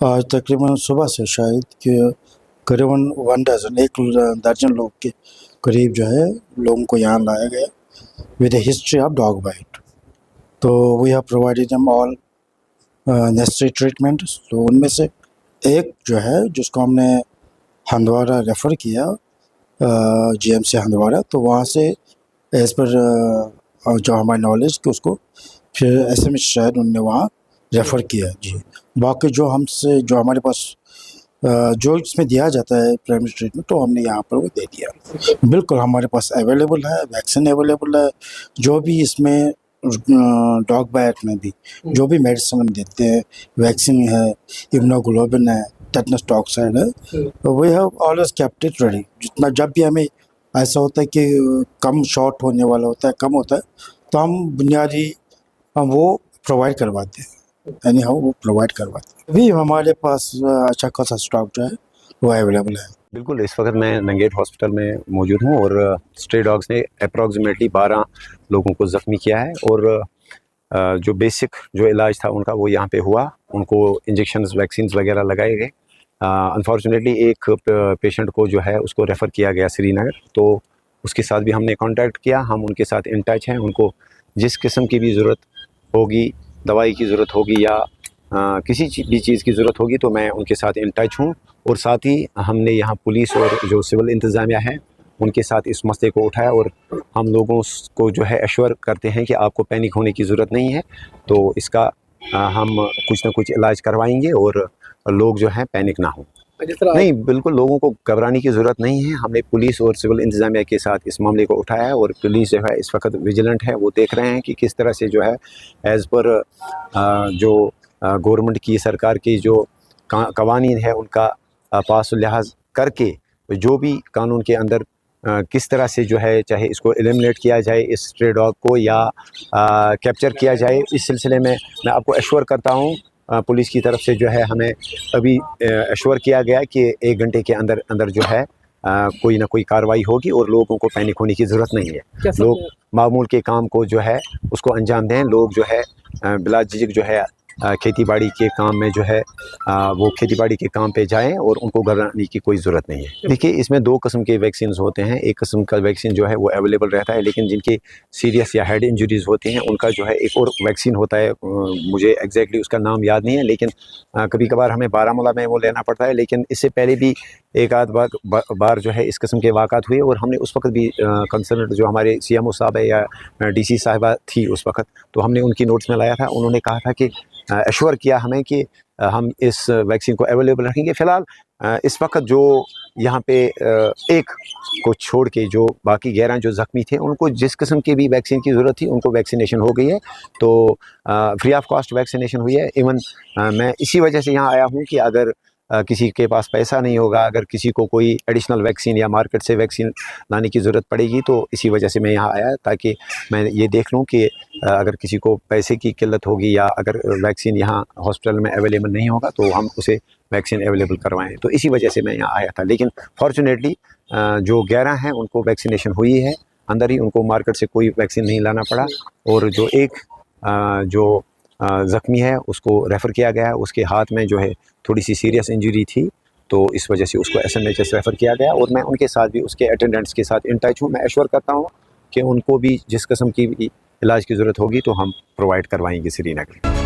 आज तकरीबन सुबह से शायद कि करीबन 1 दर्जन लोग के करीब जो है लोगों को यहाँ लाया गया with a history of dog bite. तो we have provided them all necessary treatment. तो उनमें से एक जो है जिसको हमने हंदवाड़ा रेफ़र किया जीएमसी हंदवाड़ा, तो वहाँ से एज़ पर जो हमारी नॉलेज कि उसको फिर एसएमएच शायद उनने वहाँ रेफ़र किया जी। बाकी जो हमारे पास जो इसमें दिया जाता है प्राइमरी ट्रीटमेंट तो हमने यहाँ पर वो दे दिया। बिल्कुल हमारे पास अवेलेबल है, वैक्सीन अवेलेबल है। जो भी इसमें डॉग बाइट में भी जो भी मेडिसिन हम देते हैं, वैक्सीन है, इम्यूनोग्लोबिन है, टेटनस टॉक्साइड है, we have always kept it ready. जितना जब भी हमें ऐसा होता है कि कम शॉर्ट होने वाला होता है, कम होता है, तो हम बुनियादी हम वो प्रोवाइड करवाते हैं, यानी हम वो प्रोवाइड करवाते हैं। अभी हमारे पास अच्छा खासा स्टॉक जो है वो अवेलेबल है। बिल्कुल, इस वक्त मैं नंगेट हॉस्पिटल में मौजूद हूँ और स्ट्रे डॉग्स ने अप्रॉक्सीमेटली 12 लोगों को ज़ख्मी किया है और जो बेसिक जो इलाज था उनका वो यहाँ पे हुआ। उनको इंजेक्शंस वैक्सीन्स वगैरह लगाए गए। अनफॉर्चुनेटली एक पेशेंट को जो है उसको रेफ़र किया गया श्रीनगर, तो उसके साथ भी हमने कांटेक्ट किया। हम उनके साथ इन टच हैं। उनको जिस किस्म की भी ज़रूरत होगी, दवाई की ज़रूरत होगी या किसी भी चीज़ की ज़रूरत होगी तो मैं उनके साथ इन टच हूँ। और साथ ही हमने यहाँ पुलिस और जो सिविल इंतज़ामिया है उनके साथ इस मसले को उठाया और हम लोगों को जो है एश्योर करते हैं कि आपको पैनिक होने की ज़रूरत नहीं है। तो इसका हम कुछ ना कुछ इलाज करवाएंगे और लोग जो हैं पैनिक ना हो। नहीं, बिल्कुल लोगों को घबराने की ज़रूरत नहीं है। हमने पुलिस और सिविल इंतज़ामिया के साथ इस मामले को उठाया है और पुलिस जो है इस वक्त विजिलेंट है। वो देख रहे हैं कि किस तरह से जो है एज़ पर जो गवर्नमेंट की सरकार की जो कवानीन है उनका पास लिहाज करके जो भी कानून के अंदर किस तरह से जो है चाहे इसको एलिमिनेट किया जाए इस स्ट्रे डॉग को या कैप्चर किया जाए। इस सिलसिले में मैं आपको एश्योर करता हूँ पुलिस की तरफ से जो है हमें अभी एश्योर किया गया कि 1 घंटे के अंदर अंदर जो है कोई ना कोई कार्रवाई होगी और लोगों को पैनिक होने की ज़रूरत नहीं है। लोग मामूल के काम को जो है उसको अंजाम दें। लोग जो है बिला झिझक जो है खेती बाड़ी के काम में जो है वो खेती बाड़ी के काम पे जाएं और उनको घबराने की कोई ज़रूरत नहीं है। देखिए, इसमें 2 किस्म के वैक्सीन होते हैं। एक किस्म का वैक्सीन जो है वो अवेलेबल रहता है, लेकिन जिनके सीरियस या हेड इंजरीज़ होती हैं उनका जो है एक और वैक्सीन होता है। मुझे एग्जैक्टली उसका नाम याद नहीं है, लेकिन कभी कभार हमें बारामूला में वो लेना पड़ता है। लेकिन इससे पहले भी एक आध बार जो है इस किस्म के वाक़ात हुए और हमने उस वक्त भी कंसर्न जो हमारे CMO साहब है या DC साहिबा थी उस वक्त, तो हमने उनकी नोट्स में लाया था। उन्होंने कहा था कि एश्योर किया हमें कि हम इस वैक्सीन को अवेलेबल रखेंगे। फ़िलहाल इस वक्त जो यहाँ पे एक को छोड़ के जो बाकी 11 जो ज़ख्मी थे उनको जिस किस्म की भी वैक्सीन की ज़रूरत थी उनको वैक्सीनेशन हो गई है। तो फ्री ऑफ कॉस्ट वैक्सीनेशन हुई है। इवन मैं इसी वजह से यहाँ आया हूँ कि अगर किसी के पास पैसा नहीं होगा, अगर किसी को कोई एडिशनल वैक्सीन या मार्केट से वैक्सीन लाने की ज़रूरत पड़ेगी तो इसी वजह से मैं यहाँ आया ताकि मैं ये देख लूँ कि अगर किसी को पैसे की किल्लत होगी या अगर वैक्सीन यहाँ हॉस्पिटल में अवेलेबल नहीं होगा तो हम उसे वैक्सीन अवेलेबल करवाएं। तो इसी वजह से मैं यहाँ आया था। लेकिन फॉर्चुनेटली जो 11 हैं उनको वैक्सीनेशन हुई है अंदर ही, उनको मार्केट से कोई वैक्सीन नहीं लाना पड़ा। और जो एक जो ज़ख्मी है उसको रेफ़र किया गया है, उसके हाथ में जो है थोड़ी सी सीरियस इंजरी थी तो इस वजह से उसको SMHS रेफ़र किया गया और मैं उनके साथ भी उसके अटेंडेंट्स के साथ इन टच हूँ। मैं एश्योर करता हूँ कि उनको भी जिस किस्म की इलाज की ज़रूरत होगी तो हम प्रोवाइड करवाएंगे श्रीनगर।